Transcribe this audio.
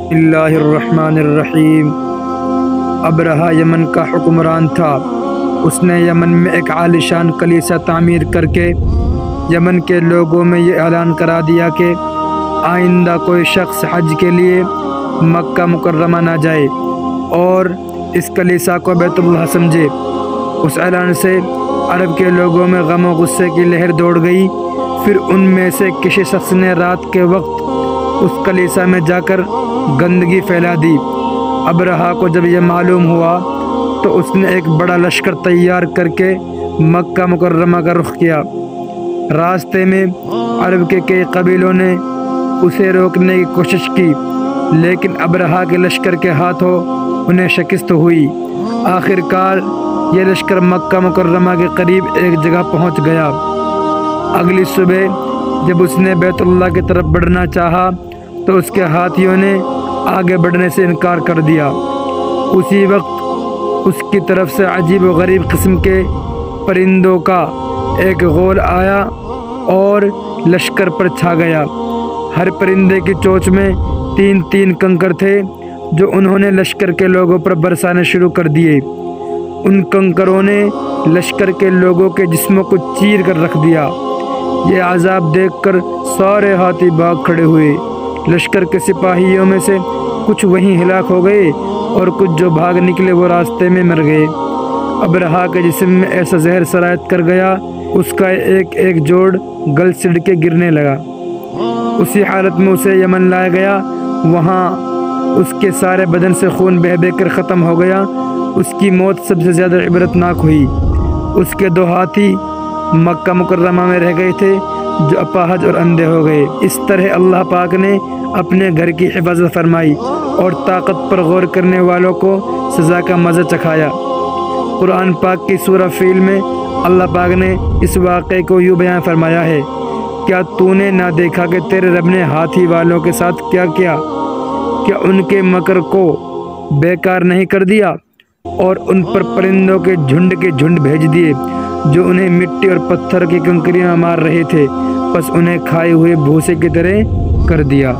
बिस्मिल्लाहिर्रहमानिर्रहीम। Abraha Yemen का हुक्मरान था। उसने यमन में एक आलिशान कलीसा तामीर करके यमन के लोगों में ये ऐलान करा दिया कि आइंदा कोई शख्स हज के लिए मक्का मुकर्रमा ना जाए और इस कलीसा को बैतुल्लाह समझे। उस ऐलान से अरब के लोगों में गम और गुस्से की लहर दौड़ गई। फिर उनमें से किसी शख्स ने रात के वक्त उस कलीसा में जाकर गंदगी फैला दी। अबरहा को जब यह मालूम हुआ तो उसने एक बड़ा लश्कर तैयार करके मक्का मुकर्रमा का रुख किया। रास्ते में अरब के कई कबीलों ने उसे रोकने की कोशिश की, लेकिन अबरहा के लश्कर के हाथों उन्हें शिकस्त हुई। आखिरकार ये लश्कर मक्का मुकर्रमा के करीब एक जगह पहुंच गया। अगली सुबह जब उसने बैतुल्लाह की तरफ बढ़ना चाहा तो उसके हाथियों ने आगे बढ़ने से इनकार कर दिया। उसी वक्त उसकी तरफ से अजीब व गरीब किस्म के परिंदों का एक गोल आया और लश्कर पर छा गया। हर परिंदे की चोंच में 3-3 कंकर थे जो उन्होंने लश्कर के लोगों पर बरसाने शुरू कर दिए। उन कंकरों ने लश्कर के लोगों के जिस्मों को चीर कर रख दिया। ये अजाब देखकर सारे हाथी भाग खड़े हुए। लश्कर के सिपाहियों में से कुछ वहीं हिलाक हो गए और कुछ जो भाग निकले वो रास्ते में मर गए। अबरहा के जिस्म में ऐसा जहर सरायत कर गया, उसका एक एक जोड़ गल सिड़ के गिरने लगा। उसी हालत में उसे यमन लाया गया। वहाँ उसके सारे बदन से खून बह बह कर ख़त्म हो गया। उसकी मौत सबसे ज़्यादा इबरतनाक हुई। उसके 2 हाथी मक्का मुकर्रमा में रह गए थे जो अपाहज और अंधे हो गए। इस तरह अल्लाह पाक ने अपने घर की हिफाजत फरमाई और ताकत पर गौर करने वालों को सज़ा का मज़ा चखाया। कुरान पाक की सूरह फील में अल्लाह पाक ने इस वाक़े को यूँ बयान फरमाया है, क्या तूने ना देखा कि तेरे रब ने हाथी वालों के साथ क्या किया? क्या उनके मकर को बेकार नहीं कर दिया और उन पर परिंदों के झुंड भेज दिए जो उन्हें मिट्टी और पत्थर की कंकरियां मार रहे थे, बस उन्हें खाए हुए भूसे की तरह कर दिया।